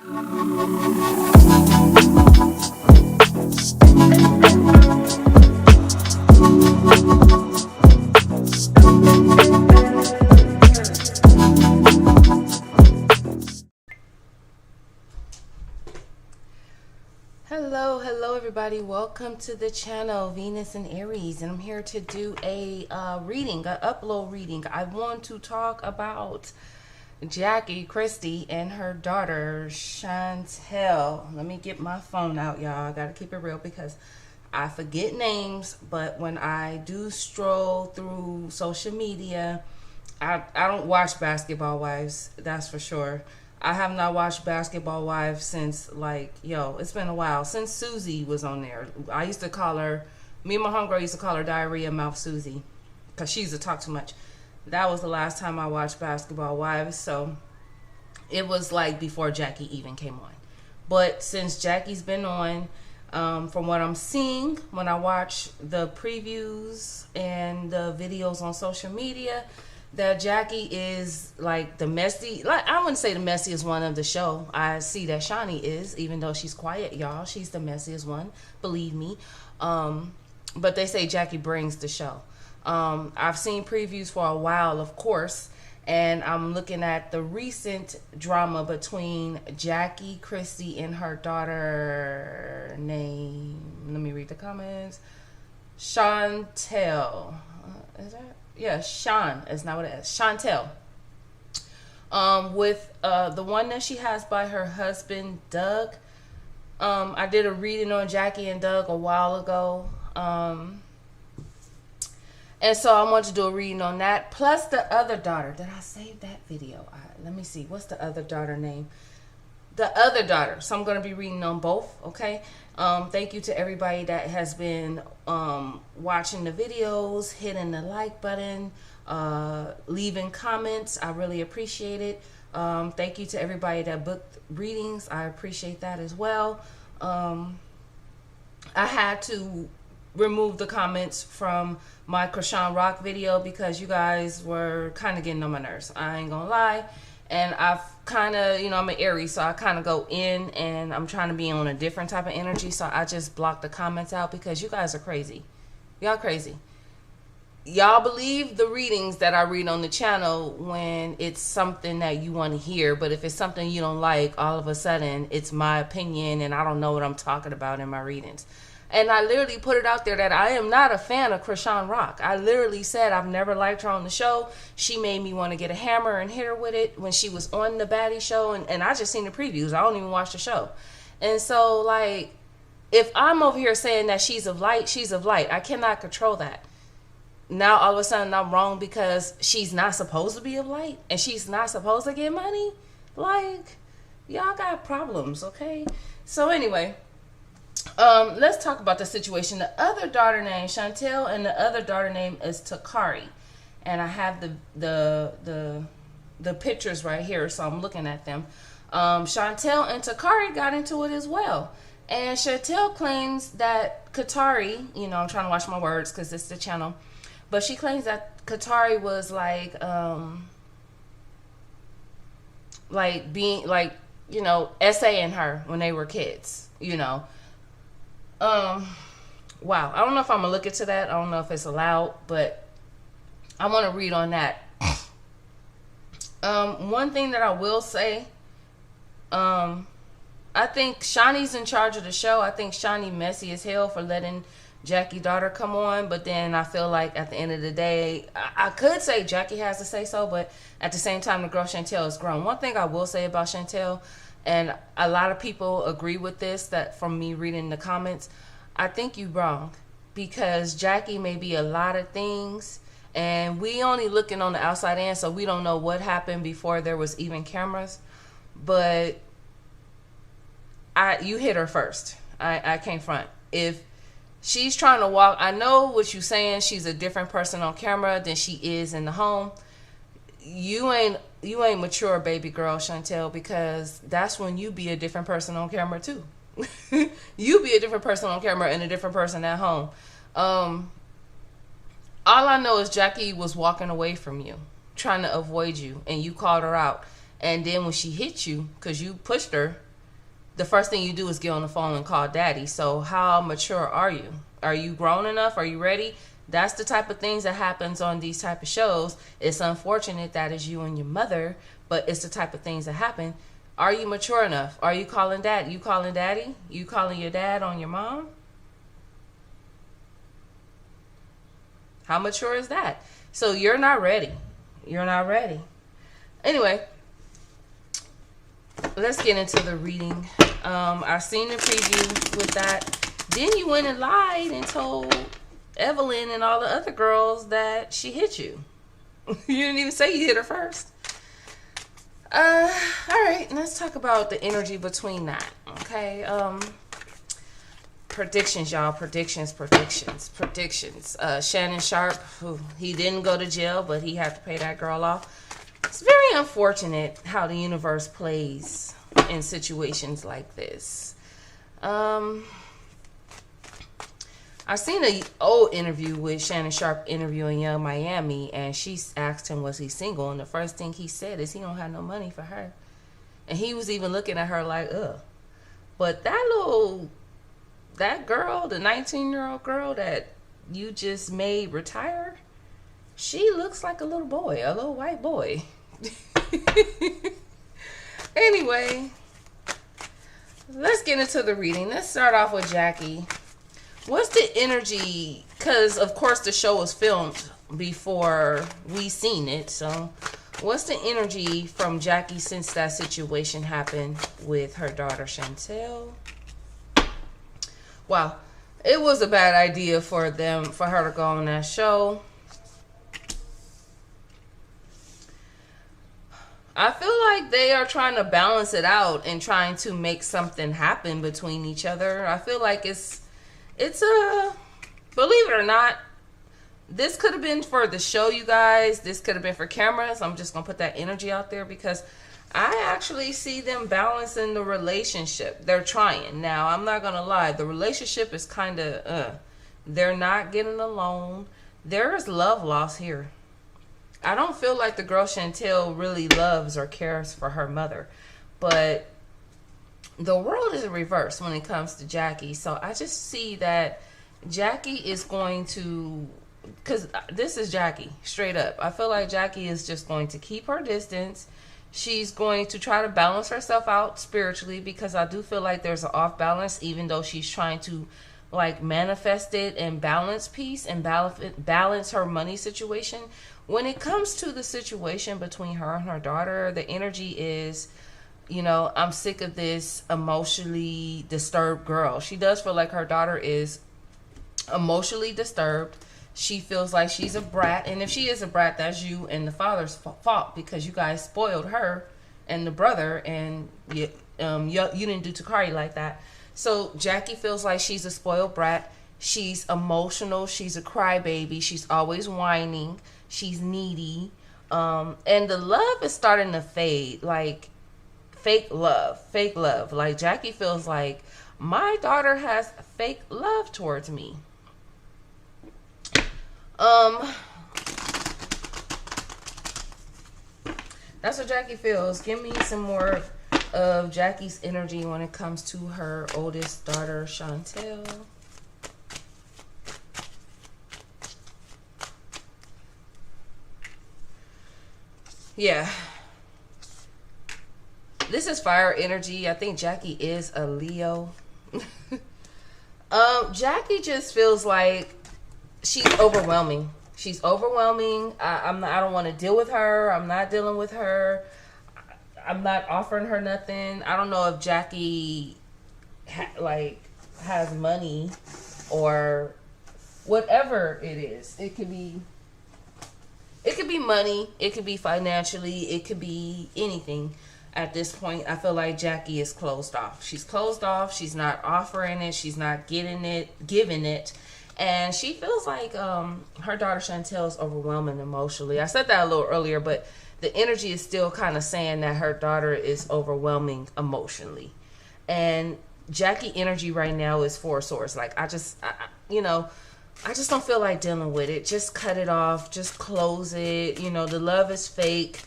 Hello everybody, welcome to the channel Venus in Aries, and I'm here to do a reading, an upload reading. I want to talk about Chrsti and her daughter Chantel. Let me get my phone out, y'all. I gotta keep it real because I forget names, but when I do stroll through social media, I don't watch Basketball Wives, that's for sure. I have not watched Basketball Wives since, like, it's been a while. Since Susie was on there. I used to call her, me and my homegirl used to call her Diarrhea Mouth Susie, because she used to talk too much. That was the last time I watched Basketball Wives, so it was like before Jackie even came on. But since Jackie's been on, from what I'm seeing, when I watch the previews and the videos on social media, that Jackie is like the messy, like I wouldn't say the messiest one of the show. I see that Shani is, even though she's quiet, y'all. She's the messiest one, believe me. But they say Jackie brings the show. I've seen previews for a while, of course, and I'm looking at the recent drama between Chrsti, and her daughter name. Let me read the comments. Chantel. Is that? Yeah, Sean is not what it is. Chantel. With the one that she has by her husband, Doug. I did a reading on Jackie and Doug a while ago. And so I wanted to do a reading on that. Plus the other daughter. Did I save that video? Let me see. What's the other daughter name? The other daughter. So I'm going to be reading on both, okay? Thank you to everybody that has been watching the videos, hitting the like button, leaving comments. I really appreciate it. Thank you to everybody that booked readings. I appreciate that as well. I had to remove the comments from my Krishan Rock video because you guys were kind of getting on my nerves. I ain't gonna lie. And I've kind of, I'm an Aries, so I kind of go in and I'm trying to be on a different type of energy. So I just block the comments out because you guys are crazy. Y'all crazy. Y'all believe the readings that I read on the channel when it's something that you want to hear. But if it's something you don't like, all of a sudden it's my opinion and I don't know what I'm talking about in my readings. And I literally put it out there that I am not a fan of Krishan Rock. I literally said I've never liked her on the show. She made me want to get a hammer and hit her with it when she was on the Baddie show. And I just seen the previews. I don't even watch the show. And so, like, if I'm over here saying that she's of light, she's of light. I cannot control that. Now, all of a sudden, I'm wrong because she's not supposed to be of light and she's not supposed to get money. Like, y'all got problems, okay? So, anyway. Let's talk about the situation. The other daughter named Chantel and the other daughter name is Takari, and I have the pictures right here, so I'm looking at them. Chantel and Takari got into it as well, and Chantel claims that Katari, I'm trying to watch my words because it's the channel, but she claims that Katari was like being like essaying her when they were kids, wow, I don't know if I'm gonna look into that. I don't know if it's allowed, but I want to read on that. One thing that I will say, I think Shani's in charge of the show. I think Shani messy as hell for letting Jackie's daughter come on, but then I feel like at the end of the day, I could say Jackie has to say so, but at the same time, the girl Chantel is grown. One thing I will say about Chantel, and a lot of people agree with this, that from me reading the comments, I think you're wrong, because Jackie may be a lot of things, and we only looking on the outside in, so we don't know what happened before there was even cameras. But you hit her first. I can't front. If she's trying to walk, I know what you're saying, she's a different person on camera than she is in the home. You ain't mature, baby girl Chantel, because that's when you be a different person on camera too. You be a different person on camera and a different person at home. All I know is Jackie was walking away from you, trying to avoid you, and you called her out. And then when she hit you, because you pushed her, the first thing you do is get on the phone and call daddy. So how mature are you? Are you grown enough? Are you ready? That's the type of things that happens on these type of shows. It's unfortunate that is you and your mother, but it's the type of things that happen. Are you mature enough? Are you calling dad? You calling daddy? You calling your dad on your mom? How mature is that? So you're not ready. You're not ready. Anyway, let's get into the reading. I've seen the preview with that. Then you went and lied and told Evelyn and all the other girls that she hit you. You didn't even say you hit her first. All right, let's talk about the energy between that. Okay. Predictions, y'all. Predictions. Shannon Sharp, he didn't go to jail, but he had to pay that girl off. It's very unfortunate how the universe plays in situations like this. I seen an old interview with Shannon Sharp interviewing Young Miami, and she asked him, was he single? And the first thing he said is he don't have no money for her. And he was even looking at her like, ugh. But that girl, the 19-year-old girl that you just made retire, she looks like a little boy, a little white boy. Anyway, let's get into the reading. Let's start off with Jackie. What's the energy? Because, of course, the show was filmed before we seen it. So, what's the energy from Jackie since that situation happened with her daughter, Chantel? Wow. It was a bad idea for her to go on that show. I feel like they are trying to balance it out and trying to make something happen between each other. I feel like it's believe it or not, this could have been for the show, you guys. This could have been for cameras. I'm just going to put that energy out there because I actually see them balancing the relationship. They're trying. Now, I'm not going to lie. The relationship is kind of, they're not getting along. There is love lost here. I don't feel like the girl Chantel really loves or cares for her mother. But the world is reversed when it comes to Jackie. So I just see that Jackie is going to, because this is Jackie, straight up. I feel like Jackie is just going to keep her distance. She's going to try to balance herself out spiritually, because I do feel like there's an off balance, even though she's trying to like manifest it and balance peace and balance her money situation. When it comes to the situation between her and her daughter, the energy is, I'm sick of this emotionally disturbed girl. She does feel like her daughter is emotionally disturbed. She feels like she's a brat. And if she is a brat, that's you and the father's fault, because you guys spoiled her and the brother, and you didn't do Takari like that. So Jackie feels like she's a spoiled brat. She's emotional. She's a crybaby. She's always whining. She's needy. And the love is starting to fade. Like, fake love. Like, Jackie feels like my daughter has fake love towards me. That's what Jackie feels. Give me some more of Jackie's energy when it comes to her oldest daughter, Chantel. Yeah. This is fire energy. I think Jackie is a Leo. Jackie just feels like she's overwhelming. She's overwhelming. I don't want to deal with her. I'm not dealing with her. I'm not offering her nothing. I don't know if Jackie has money or whatever it is. It could be money. It could be financially. It could be anything. At this point, I feel like Jackie is closed off. She's closed off. She's not offering it. She's not giving it. And she feels like her daughter Chantel is overwhelming emotionally. I said that a little earlier, but the energy is still kind of saying that her daughter is overwhelming emotionally. And Jackie energy right now is four swords. Like, I just don't feel like dealing with it. Just cut it off. Just close it. The love is fake.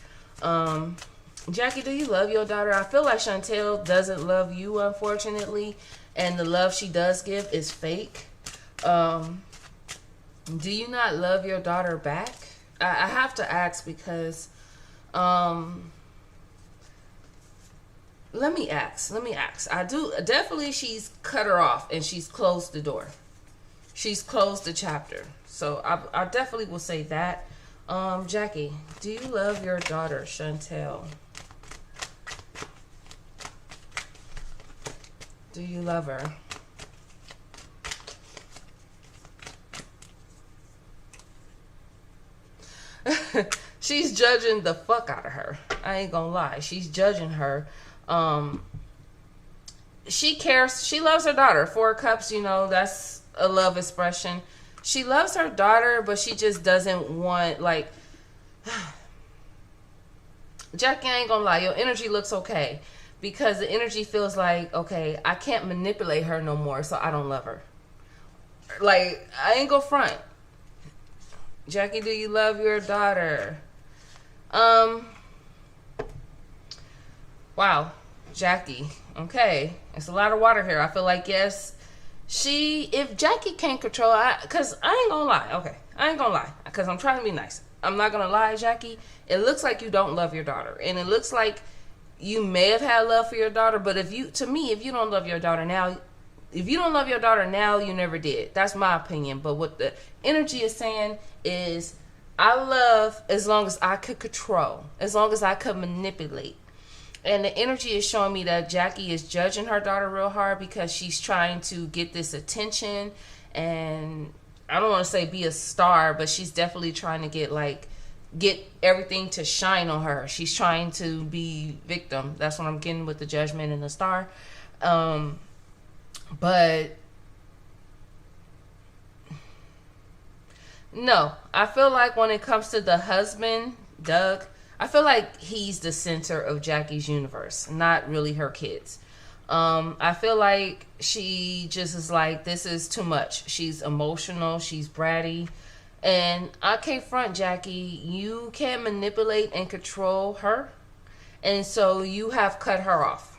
Jackie, do you love your daughter? I feel like Chantel doesn't love you, unfortunately. And the love she does give is fake. Do you not love your daughter back? I have to ask because, let me ask. I do, definitely she's cut her off and she's closed the door. She's closed the chapter. So I definitely will say that. Jackie, do you love your daughter, Chantel? Do you love her? She's judging the fuck out of her. I ain't gonna lie. She's judging her. She cares. She loves her daughter. Four of Cups, you know, that's a love expression. She loves her daughter, but she just doesn't want, like... Jackie, I ain't gonna lie. Your energy looks okay. Because the energy feels like, okay, I can't manipulate her no more, so I don't love her. Like, I ain't gonna front. Jackie, do you love your daughter? Wow. Jackie. Okay. It's a lot of water here. I feel like, yes, if Jackie can't control, because I ain't gonna lie. Okay. I ain't gonna lie. Because I'm trying to be nice. I'm not gonna lie, Jackie. It looks like you don't love your daughter. And it looks like you may have had love for your daughter, but if you don't love your daughter now, you never did. That's my opinion. But what the energy is saying is, I love as long as I could control, as long as I could manipulate. And the energy is showing me that Jackie is judging her daughter real hard because she's trying to get this attention. And I don't want to say be a star, but she's definitely trying to get everything to shine on her. She's trying to be victim. That's what I'm getting with the Judgment and the Star. But no, I feel like when it comes to the husband, Doug, I feel like he's the center of Jackie's universe, not really her kids. I feel like she just is like, this is too much. She's emotional. She's bratty. And I can't front, Jackie. You can't manipulate and control her. And so you have cut her off.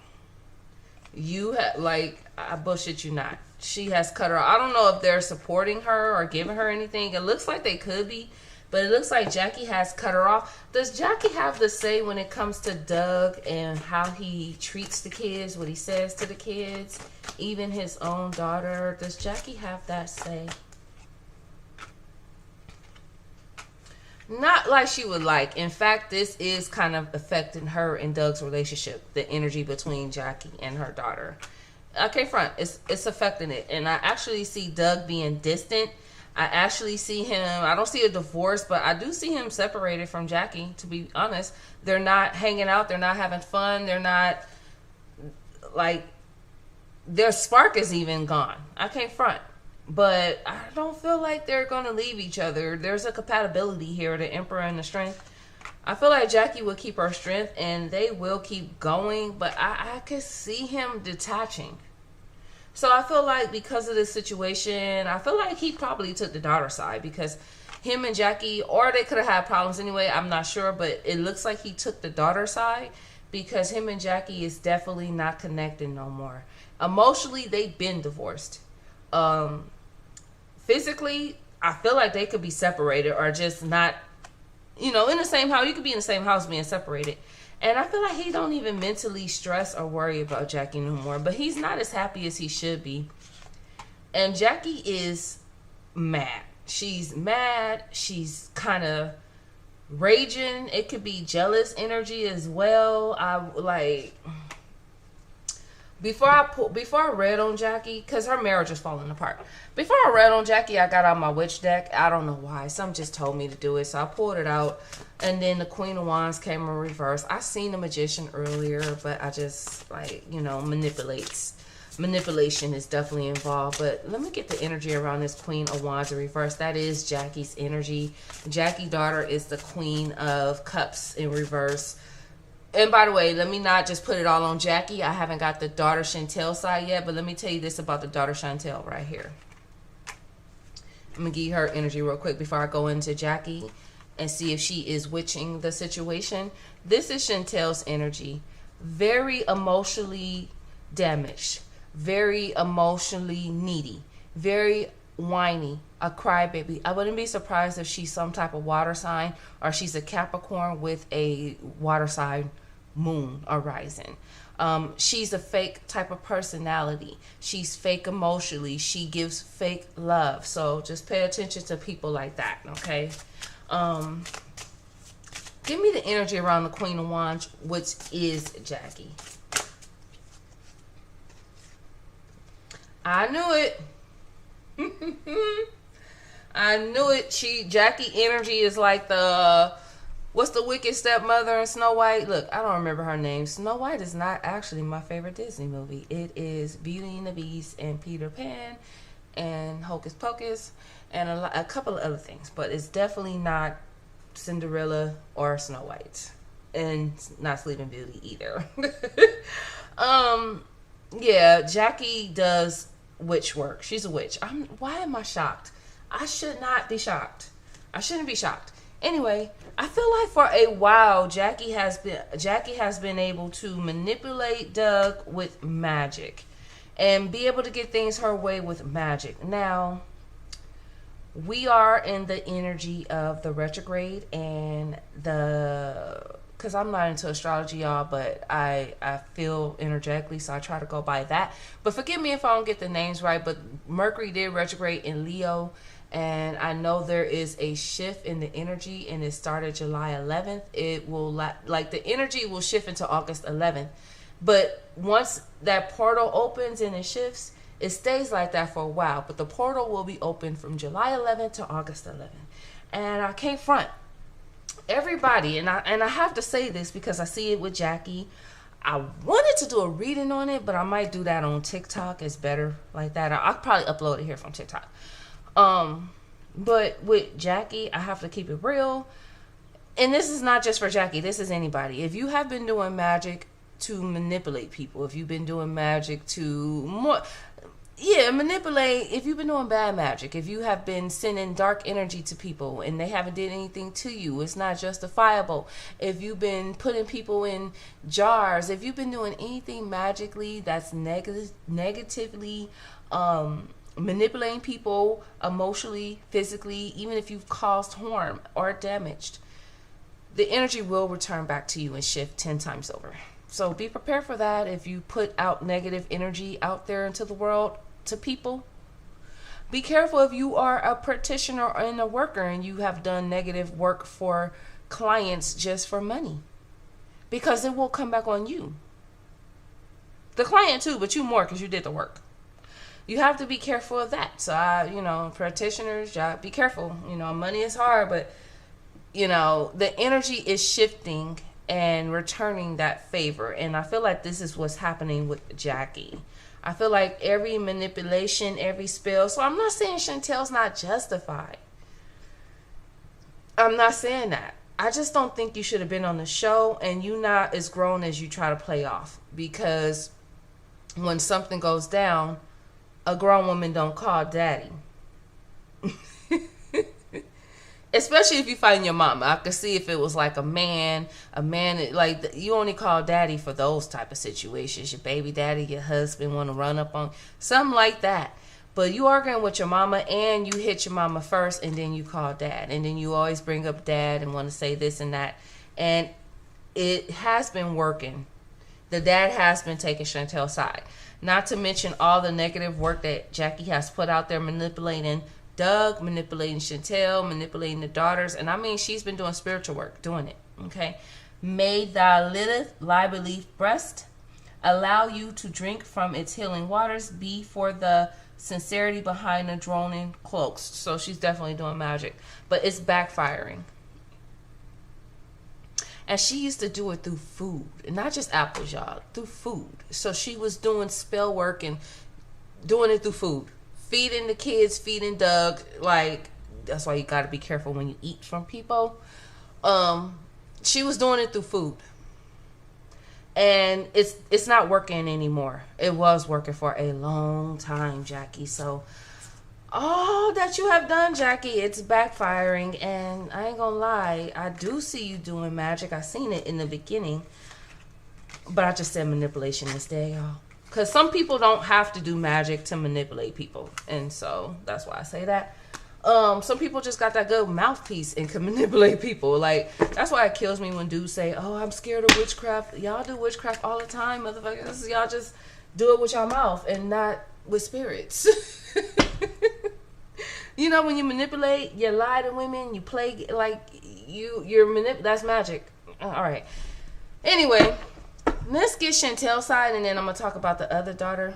You have, like, I bullshit you not. She has cut her off. I don't know if they're supporting her or giving her anything. It looks like they could be. But it looks like Jackie has cut her off. Does Jackie have the say when it comes to Doug and how he treats the kids, what he says to the kids, even his own daughter? Does Jackie have that say? Not like she would like. In fact, this is kind of affecting her and Doug's relationship, the energy between Jackie and her daughter. Okay, front, it's affecting it. And I actually see Doug being distant. I actually see him, I don't see a divorce, but I do see him separated from Jackie, to be honest. They're not hanging out. They're not having fun. They're not, like, their spark is even gone. I can't front. But I don't feel like they're going to leave each other. There's a compatibility here, the Emperor and the Strength. I feel like Jackie will keep her strength and they will keep going, but I could see him detaching. So I feel like because of this situation, I feel like he probably took the daughter side because him and Jackie, or they could have had problems anyway, I'm not sure, but it looks like he took the daughter side because him and Jackie is definitely not connected no more. Emotionally, they've been divorced. Physically, I feel like they could be separated or just not, in the same house. You could be in the same house being separated. And I feel like he don't even mentally stress or worry about Jackie no more. But he's not as happy as he should be. And Jackie is mad. She's mad. She's kind of raging. It could be jealous energy as well. Before I read on Jackie, because her marriage is falling apart. Before I read on Jackie, I got out my witch deck. I don't know why. Something just told me to do it. So I pulled it out. And then the Queen of Wands came in reverse. I seen the Magician earlier, but I just, manipulation is definitely involved. But let me get the energy around this Queen of Wands in reverse. That is Jackie's energy. Jackie's daughter is the Queen of Cups in reverse. And by the way, let me not just put it all on Jackie. I haven't got the daughter Chantel side yet, but let me tell you this about the daughter Chantel right here. I'm going to give you her energy real quick before I go into Jackie. and see if she is witching the situation. This is Chantel's energy. Very emotionally damaged, very emotionally needy, very whiny, a crybaby. I wouldn't be surprised if she's some type of water sign, or she's a Capricorn with a water sign moon or rising. She's a fake type of personality. She's fake emotionally. She gives fake love. So just pay attention to people like that, okay? Give me the energy around the Queen of Wands, which is Jackie. I knew it. I knew it. Jackie energy is like the, what's the wicked stepmother in Snow White? Look, I don't remember her name. Snow White is not actually my favorite Disney movie. It is Beauty and the Beast and Peter Pan and Hocus Pocus and a couple of other things. But it's definitely not Cinderella or Snow White. And not Sleeping Beauty either. Yeah, Jackie does witch work. She's a witch. Why am I shocked? I should not be shocked. I shouldn't be shocked. Anyway, I feel like for a while Jackie has been able to manipulate Doug with magic and be able to get things her way with magic. Now, we are in the energy of the retrograde and because I'm not into astrology, y'all, but I feel energetically, so I try to go by that. But forgive me if I don't get the names right, but Mercury did retrograde in Leo, and I know there is a shift in the energy, and it started July 11th. It will, like, the energy will shift into August 11th. But once that portal opens and it shifts, it stays like that for a while. But the portal will be open from July 11th to August 11th. And I can't front. Everybody, and I have to say this because I see it with Jackie. I wanted to do a reading on it, but I might do that on TikTok. It's better like that. I'll probably upload it here from TikTok. But with Jackie, I have to keep it real. And this is not just for Jackie. This is anybody. If you have been doing magic to manipulate people, if you've been doing magic to manipulate, if you've been doing bad magic, if you have been sending dark energy to people and they haven't did anything to you, it's not justifiable. If you've been putting people in jars, if you've been doing anything magically that's negatively manipulating people emotionally, physically, even if you've caused harm or damaged, the energy will return back to you and shift 10 times over. So be prepared for that. If you put out negative energy out there into the world to people, be careful if you are a practitioner and a worker and you have done negative work for clients just for money, because it will come back on you. The client too, but you more because you did the work. You have to be careful of that. So practitioners, be careful. Money is hard, but the energy is shifting and returning that favor. And I feel like this is what's happening with Jackie. I feel like every manipulation, every spell. So I'm not saying Chantel's not justified. I'm not saying that. I just don't think you should have been on the show, and you not as grown as you try to play off. Because when something goes down, a grown woman don't call daddy. Especially if you find your mama. I could see if it was like a man, like you only call daddy for those type of situations. Your baby daddy, your husband want to run up on, something like that. But you arguing with your mama and you hit your mama first and then you call dad. And then you always bring up dad and want to say this and that. And it has been working. The dad has been taking Chantel's side. Not to mention all the negative work that Jackie has put out there, manipulating Doug, manipulating Chantel, manipulating the daughters. And I mean, she's been doing spiritual work, doing it. Okay. May thy lie beneath breast, allow you to drink from its healing waters, be for the sincerity behind the droning cloaks. So she's definitely doing magic, but it's backfiring. And she used to do it through food, and not just apples, y'all, through food. So she was doing spell work and doing it through food. Feeding the kids, feeding Doug. Like, that's why you got to be careful when you eat from people. She was doing it through food. And it's not working anymore. It was working for a long time, Jackie. So all that you have done, Jackie, it's backfiring. And I ain't gonna lie, I do see you doing magic. I seen it in the beginning, but I just said manipulation instead, y'all. Because some people don't have to do magic to manipulate people, and so that's why I say that. Some people just got that good mouthpiece and can manipulate people. Like, that's why it kills me when dudes say, "Oh, I'm scared of witchcraft." Y'all do witchcraft all the time, motherfuckers. Y'all just do it with your mouth and not with spirits. You know, when you manipulate, you lie to women, you play like that's magic. All right. Anyway, let's get Chantel's side, and then I'm gonna talk about the other daughter.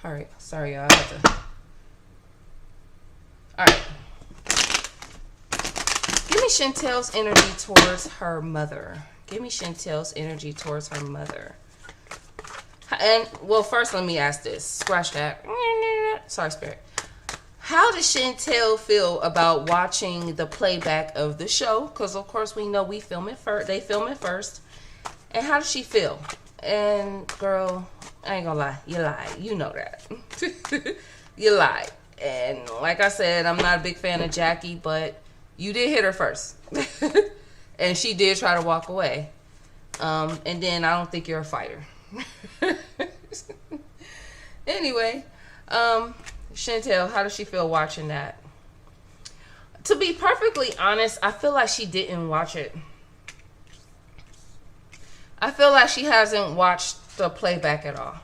All right, sorry, y'all. All right. Give me Chantel's energy towards her mother. Give me Chantel's energy towards her mother. And, well, first let me ask this. Scratch that. Sorry, Spirit. How does Chantel feel about watching the playback of the show? Because, of course, we know we film it first. They film it first. And how does she feel? And, girl, I ain't gonna lie. You lied. You know that. You lied. And like I said, I'm not a big fan of Jackie, but you did hit her first. And she did try to walk away. And then I don't think you're a fighter. Anyway, Chantel, how does she feel watching that? To be perfectly honest, I feel like she didn't watch it. I feel like she hasn't watched the playback at all.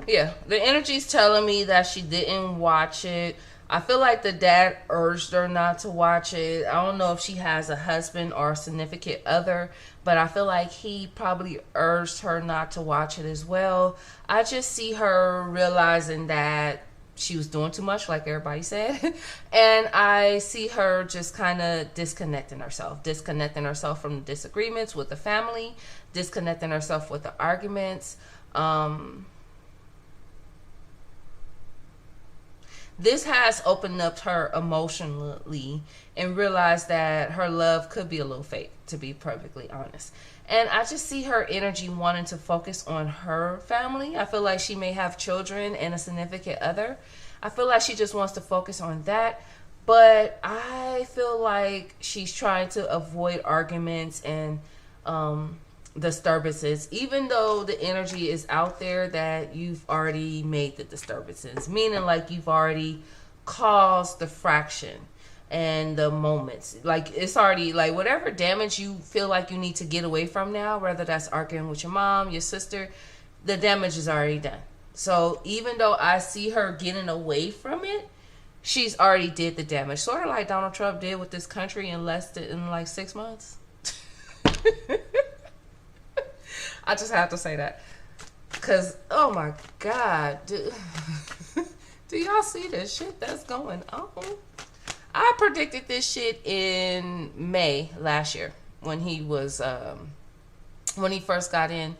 Yeah, the energy's telling me that she didn't watch it. I feel like the dad urged her not to watch it. I don't know if she has a husband or a significant other, but I feel like he probably urged her not to watch it as well. I just see her realizing that she was doing too much, like everybody said. And I see her just kind of disconnecting herself from the disagreements with the family, disconnecting herself with the arguments. This has opened up her emotionally and realized that her love could be a little fake, to be perfectly honest. And I just see her energy wanting to focus on her family. I feel like she may have children and a significant other. I feel like she just wants to focus on that. But I feel like she's trying to avoid arguments and disturbances, even though the energy is out there that you've already made the disturbances, meaning like you've already caused the fraction and the moments. Like, it's already, like, whatever damage you feel like you need to get away from now, whether that's arguing with your mom, your sister, the damage is already done. So even though I see her getting away from it, she's already did the damage, sort of like Donald Trump did with this country in like 6 months. I just have to say that, because, oh my God, do y'all see this shit that's going on? I predicted this shit in May last year when he was, when he first got in.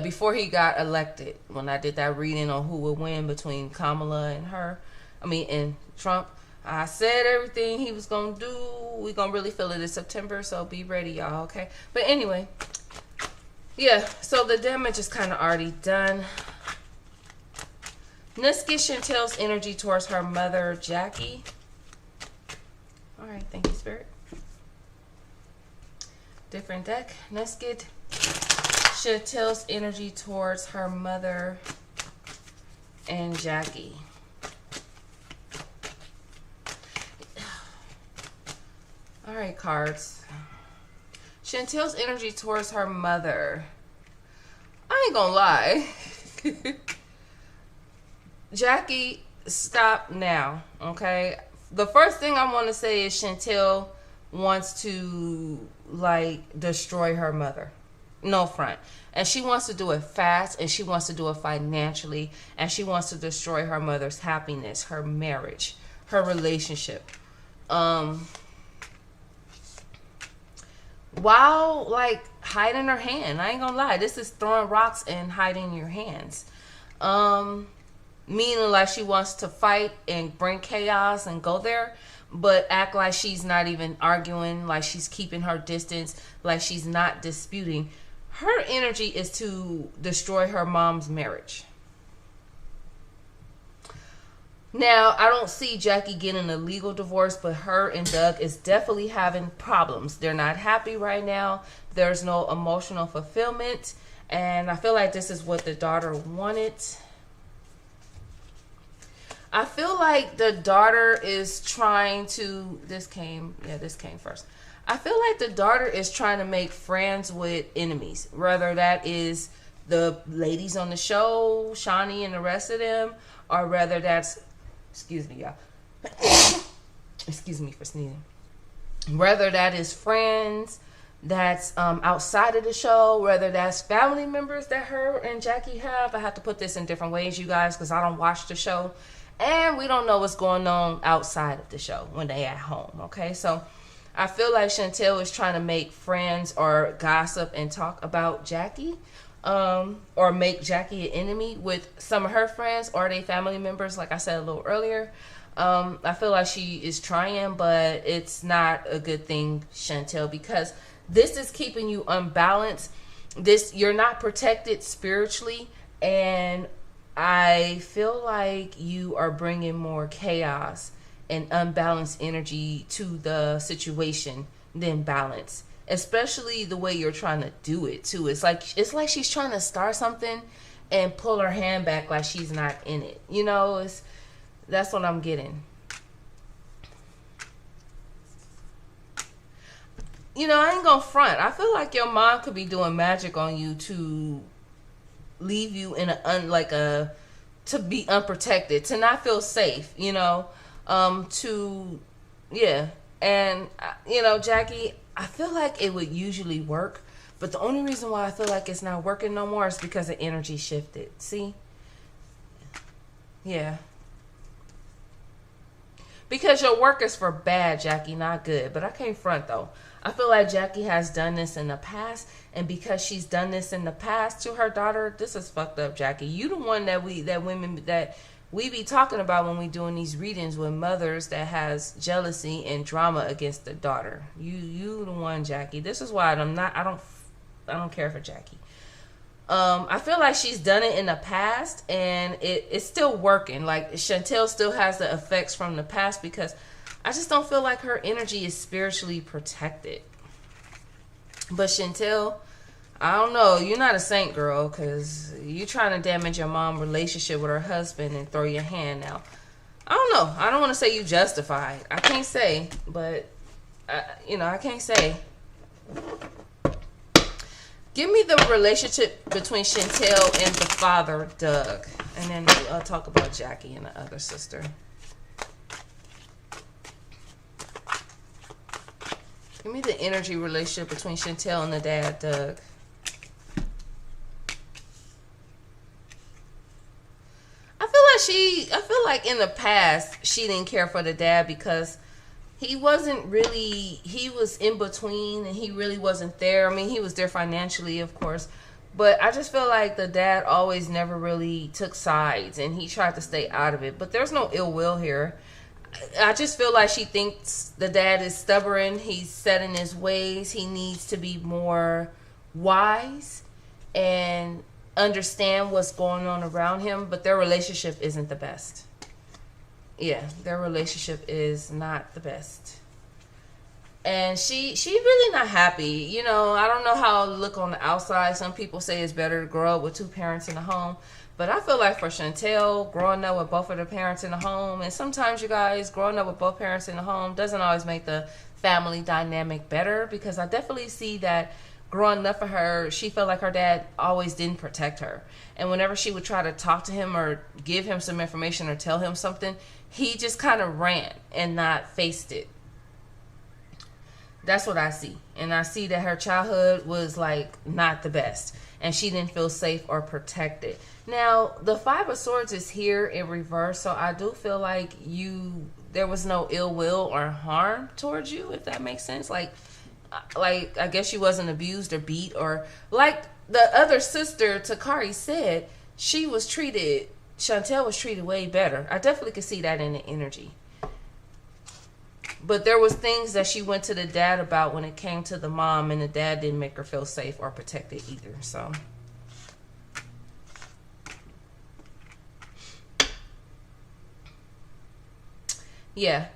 Before he got elected, when I did that reading on who would win between Kamala and Trump. I said everything he was going to do. We're going to really feel it in September, so be ready, y'all, okay? But anyway, yeah, so the damage is kind of already done. Let's get Chantel's energy towards her mother, Jackie. All right, thank you, Spirit. Different deck. Let's get Chantel's energy towards her mother and Jackie. All right, cards. Chantel's energy towards her mother. I ain't gonna lie. Jackie, stop now, okay? The first thing I want to say is Chantel wants to, like, destroy her mother. No front. And she wants to do it fast, and she wants to do it financially, and she wants to destroy her mother's happiness, her marriage, her relationship. While, like, hiding her hand. I ain't gonna lie. This is throwing rocks and hiding your hands. Meaning like she wants to fight and bring chaos and go there, but act like she's not even arguing, like she's keeping her distance, like she's not disputing. her energy is to destroy her mom's marriage. Now, I don't see Jackie getting a legal divorce, but her and Doug is definitely having problems. They're not happy right now. There's no emotional fulfillment. And I feel like this is what the daughter wanted. I feel like the daughter is trying to... This came first. I feel like the daughter is trying to make friends with enemies. Whether that is the ladies on the show, Shawnee and the rest of them, or whether that's... Excuse me, y'all. Excuse me for sneezing. Whether that is friends that's outside of the show, whether that's family members that her and Jackie have. I have to put this in different ways, you guys, because I don't watch the show. And we don't know what's going on outside of the show when they at home, okay? So I feel like Chantel is trying to make friends or gossip and talk about Jackie. Or make Jackie an enemy with some of her friends or they family members, like I said a little earlier. I feel like she is trying, but it's not a good thing, Chantel, because this is keeping you unbalanced. You're not protected spiritually, and I feel like you are bringing more chaos and unbalanced energy to the situation than balance. Especially the way you're trying to do it too. It's like she's trying to start something and pull her hand back like she's not in it. You know, that's what I'm getting. You know, I ain't gonna front. I feel like your mom could be doing magic on you to leave you in to be unprotected, to not feel safe. You know, and you know, Jackie, I feel like it would usually work, but the only reason why I feel like it's not working no more is because the energy shifted. See? Yeah. Because your work is for bad, Jackie, not good. But I can't front, though. I feel like Jackie has done this in the past, and because she's done this in the past to her daughter, this is fucked up, Jackie. You the one that we be talking about when we doing these readings with mothers that has jealousy and drama against the daughter. You the one, Jackie. This is why I don't care for Jackie. I feel like she's done it in the past and it's still working. Like Chantel still has the effects from the past because I just don't feel like her energy is spiritually protected. But Chantel, I don't know. You're not a saint, girl, because you're trying to damage your mom's relationship with her husband and throw your hand now. I don't know. I don't want to say you justified. I can't say, but, I can't say. Give me the relationship between Chantel and the father, Doug. And then I'll talk about Jackie and the other sister. Give me the energy relationship between Chantel and the dad, Doug. I feel like in the past she didn't care for the dad because he was in between and he really wasn't there. I mean, he was there financially, of course, but I just feel like the dad always never really took sides and he tried to stay out of it. But there's no ill will here. I just feel like she thinks the dad is stubborn. He's set in his ways. He needs to be more wise and understand what's going on around him, but their relationship isn't the best. Yeah, their relationship is not the best. And she's really not happy. You know, I don't know how it look on the outside. Some people say it's better to grow up with two parents in the home. But I feel like for Chantel, growing up with both of the parents in the home, and sometimes you guys, growing up with both parents in the home doesn't always make the family dynamic better, because I definitely see that growing up for her, she felt like her dad always didn't protect her. And whenever she would try to talk to him or give him some information or tell him something, he just kind of ran and not faced it. That's what I see. And I see that her childhood was like not the best. And she didn't feel safe or protected. Now, the Five of Swords is here in reverse. So I do feel like there was no ill will or harm towards you, if that makes sense. Like I guess she wasn't abused or beat, or like the other sister, Takari, said, Chantel was treated way better. I definitely could see that in the energy. But there was things that she went to the dad about when it came to the mom, and the dad didn't make her feel safe or protected either. So yeah,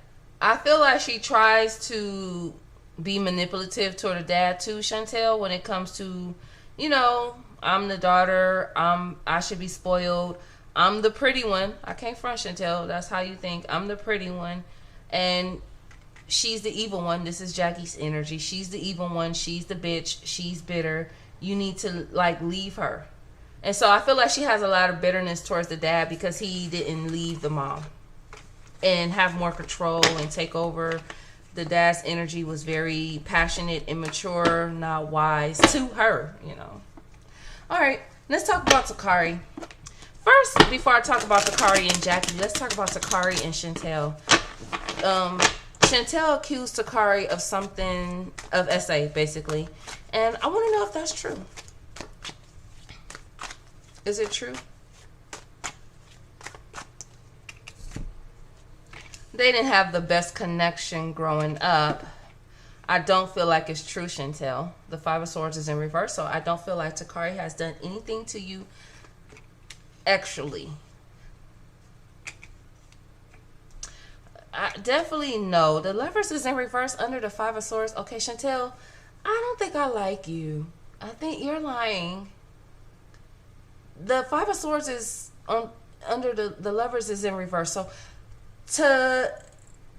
I feel like she tries to be manipulative toward her dad too, Chantel, when it comes to, you know, I'm the daughter, I should be spoiled, I'm the pretty one. I can't front, Chantel, that's how you think. I'm the pretty one, and she's the evil one. This is Jackie's energy. She's the evil one, she's the bitch, she's bitter. You need to, like, leave her. And so I feel like she has a lot of bitterness towards the dad because he didn't leave the mom and have more control and take over. The dad's energy was very passionate, immature, not wise to her, you know. All right, let's talk about Takari. First, before I talk about Takari and Jackie, let's talk about Takari and Chantel. Chantel accused Takari of something, of SA, basically. And I want to know if that's true. Is it true? They didn't have the best connection growing up. I don't feel like it's true, Chantel. The Five of Swords is in reverse, so I don't feel like Takari has done anything to you actually. I definitely no. The Lovers is in reverse under the Five of Swords. Okay, Chantel, I don't think I like you. I think you're lying. The Five of Swords is on under the Lovers is in reverse. So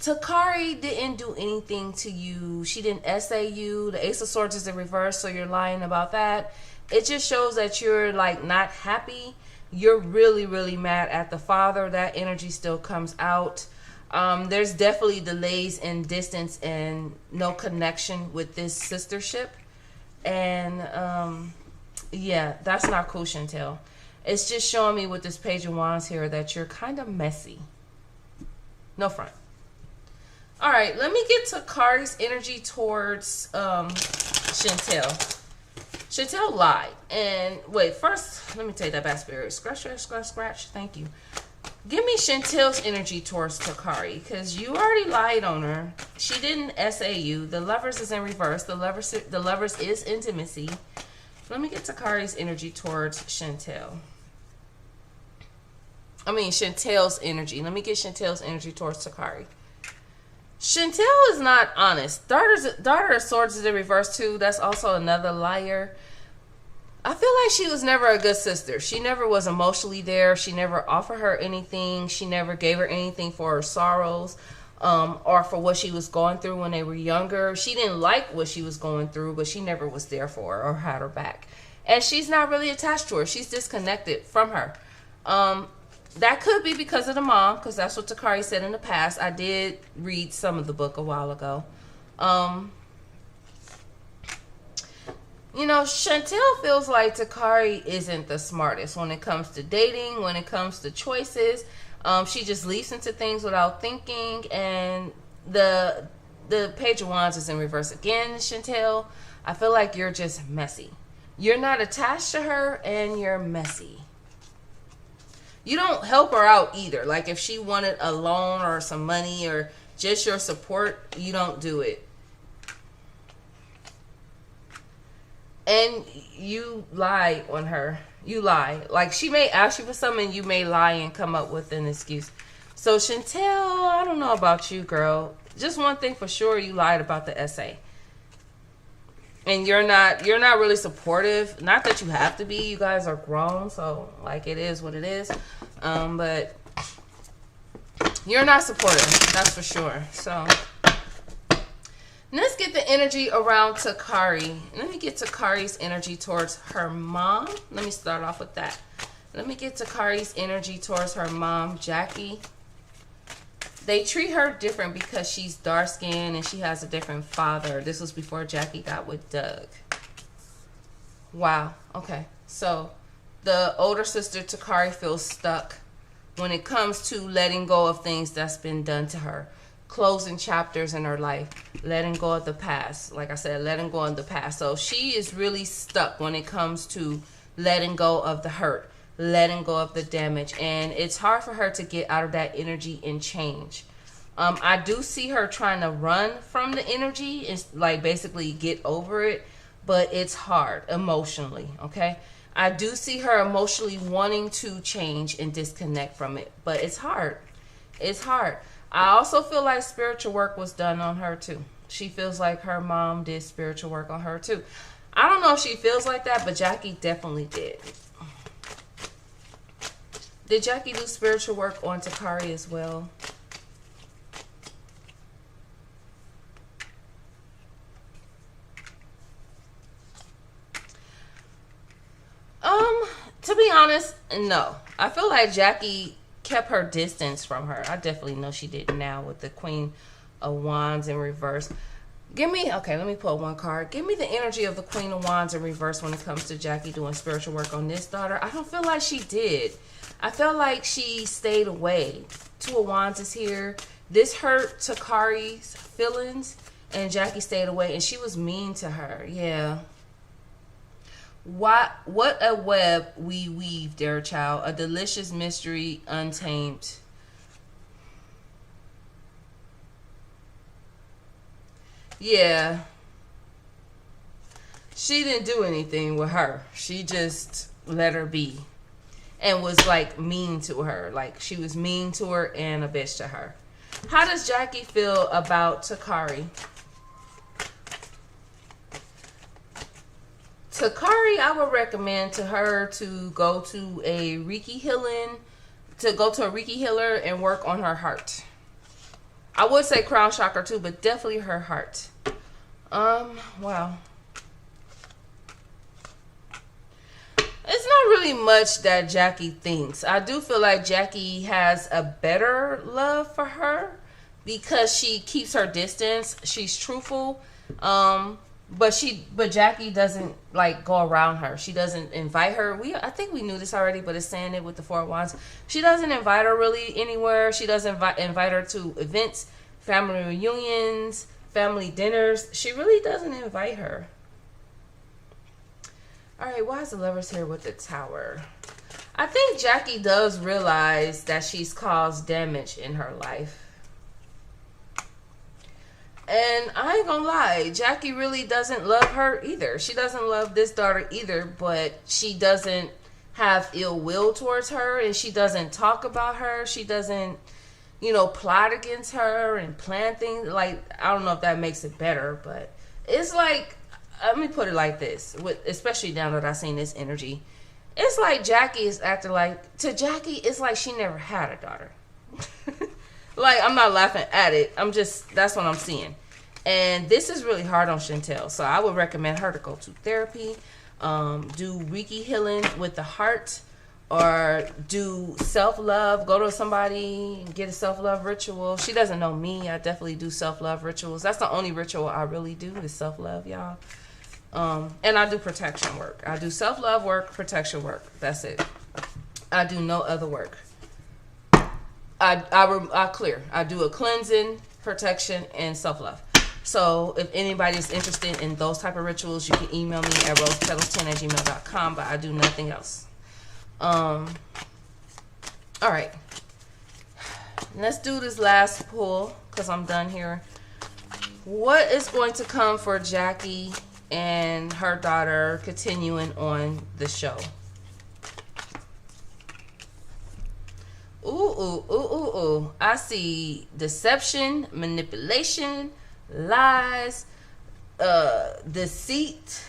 Takari didn't do anything to you. She didn't SA you. The Ace of Swords is in reverse, so you're lying about that. It just shows that you're like not happy. You're really, really mad at the father. That energy still comes out. There's definitely delays in distance and no connection with this sistership. And yeah, that's not cool, Chantel. It's just showing me with this Page of Wands here that you're kind of messy. No front. All right, let me get to Takari's energy towards Chantel. Chantel lied. And wait, first, let me take that back, Spirit. Scratch, scratch, scratch, scratch. Thank you. Give me Chantel's energy towards Takari, because you already lied on her. She didn't SA you. The Lovers is in reverse. The Lovers is intimacy. Let me get Takari's energy towards Chantel. I mean, Chantel's energy. Let me get Chantel's energy towards Takari. Chantel is not honest. Daughter of Swords is in reverse too. That's also another liar. I feel like she was never a good sister. She never was emotionally there. She never offered her anything. She never gave her anything for her sorrows or for what she was going through when they were younger. She didn't like what she was going through, but she never was there for her or had her back. And she's not really attached to her. She's disconnected from her. That could be because of the mom, because that's what Takari said in the past. I did read some of the book a while ago. You know, Chantel feels like Takari isn't the smartest when it comes to dating, when it comes to choices. She just leaps into things without thinking. And the Page of Wands is in reverse again, Chantel. I feel like you're just messy. You're not attached to her, and you're messy. You don't help her out either. Like if she wanted a loan or some money or just your support, you don't do it. And you lie on her. You lie. Like she may ask you for something, you may lie and come up with an excuse. So Chantel, I don't know about you, girl. Just one thing for sure, you lied about the SA. And you're not really supportive. Not that you have to be. You guys are grown, so like it is what it is. But you're not supportive. That's for sure. So let's get the energy around Takari. Let me get Takari's energy towards her mom. Let me start off with that. Let me get Takari's energy towards her mom, Jackie. They treat her different because she's dark-skinned and she has a different father. This was before Jackie got with Doug. Wow. Okay. So the older sister, Takari, feels stuck when it comes to letting go of things that's been done to her. Closing chapters in her life. Letting go of the past. Like I said, letting go of the past. So she is really stuck when it comes to letting go of the hurt. Letting go of the damage. And it's hard for her to get out of that energy and change. I do see her trying to run from the energy. It's like basically get over it, but it's hard emotionally, okay? I do see her emotionally wanting to change and disconnect from it, but it's hard. It's hard. I also feel like spiritual work was done on her too. She feels like her mom did spiritual work on her too. I don't know if she feels like that, but Jackie definitely did. Did Jackie do spiritual work on Takari as well? To be honest, no. I feel like Jackie kept her distance from her. I definitely know she did now with the Queen of Wands in reverse. Give me, okay, let me pull one card. Give me the energy of the Queen of Wands in reverse when it comes to Jackie doing spiritual work on this daughter. I don't feel like she did. I felt like she stayed away. Two of Wands is here. This hurt Takari's feelings, and Jackie stayed away, and she was mean to her. Yeah. What a web we weave, dear child. A delicious mystery, untamed. Yeah. She didn't do anything with her. She just let her be. And was like mean to her. Like she was mean to her and a bitch to her. How does Jackie feel about Takari? Takari, I would recommend to her to go to a Reiki healing, to go to a Reiki healer and work on her heart. I would say crown chakra too, but definitely her heart. Wow. It's not really much that Jackie thinks. I do feel like Jackie has a better love for her because she keeps her distance. She's truthful. But Jackie doesn't like go around her. She doesn't invite her. I think we knew this already, but it's saying it with the Four of Wands. She doesn't invite her really anywhere. She doesn't invite her to events, family reunions, family dinners. She really doesn't invite her. All right, why is the Lovers here with the Tower? I think Jackie does realize that she's caused damage in her life. And I ain't gonna lie, Jackie really doesn't love her either. She doesn't love this daughter either, but she doesn't have ill will towards her, and she doesn't talk about her. She doesn't, plot against her and plan things. Like, I don't know if that makes it better, but it's like, let me put it like this, especially now that I've seen this energy. It's like Jackie is acting like, to Jackie, it's like she never had a daughter. Like, I'm not laughing at it. That's what I'm seeing. And this is really hard on Chantel. So I would recommend her to go to therapy, do Reiki healing with the heart, or do self-love. Go to somebody and get a self-love ritual. She doesn't know me. I definitely do self-love rituals. That's the only ritual I really do is self-love, y'all. And I do protection work. I do self-love work, protection work. That's it. I do no other work. I clear. I do a cleansing, protection, and self-love. So if anybody is interested in those type of rituals, you can email me at rosepetals10@gmail.com, but I do nothing else. All right. Let's do this last pull because I'm done here. What is going to come for Jackie and her daughter continuing on the show? Ooh. I see deception, manipulation, lies, deceit.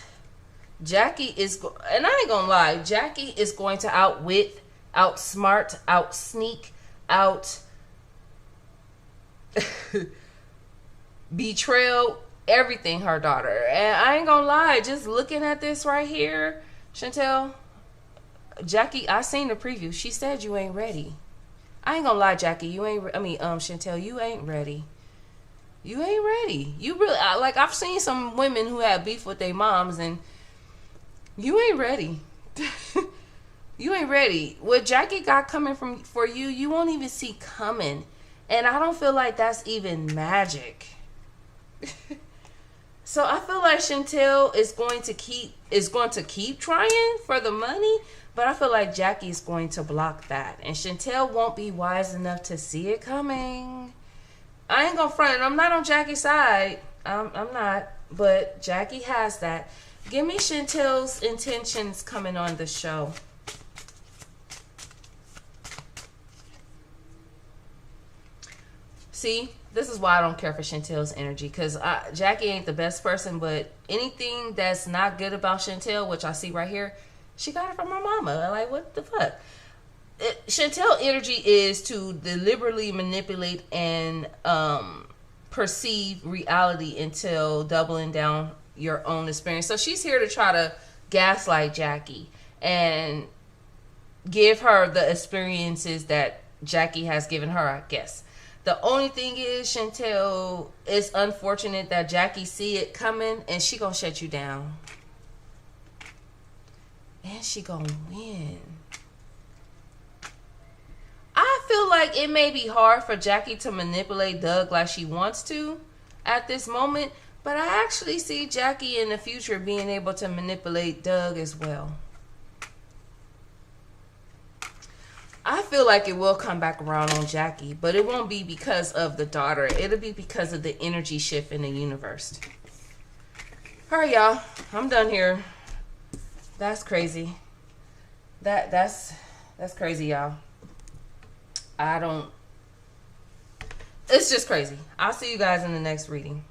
Jackie is, and I ain't gonna lie, Jackie is going to outwit, outsmart, outsneak, betrayal, everything her daughter. And I ain't gonna lie, just looking at this right here, Chantel, Jackie, I seen the preview. She said you ain't ready. I ain't gonna lie, Jackie, Chantel, you ain't ready. You ain't ready. You really, like, I've seen some women who have beef with their moms, and you ain't ready. You ain't ready. What Jackie got coming for you, you won't even see coming. And I don't feel like that's even magic. So I feel like Chantel is going to keep trying for the money, but I feel like Jackie is going to block that. And Chantel won't be wise enough to see it coming. I ain't gonna front. I'm not on Jackie's side. I'm not. But Jackie has that. Give me Chantel's intentions coming on the show. See, this is why I don't care for Chantel's energy, because Jackie ain't the best person, but anything that's not good about Chantel, which I see right here, she got it from her mama. Like, what the fuck? Chantel energy is to deliberately manipulate and perceive reality until doubling down your own experience. So she's here to try to gaslight Jackie and give her the experiences that Jackie has given her, I guess. The only thing is, Chantel, it's unfortunate that Jackie see it coming and she gonna shut you down. And she gonna win. I feel like it may be hard for Jackie to manipulate Doug like she wants to at this moment, but I actually see Jackie in the future being able to manipulate Doug as well. I feel like it will come back around on Jackie, but it won't be because of the daughter. It'll be because of the energy shift in the universe. All right, y'all. I'm done here. That's crazy. That's crazy, y'all. It's just crazy. I'll see you guys in the next reading.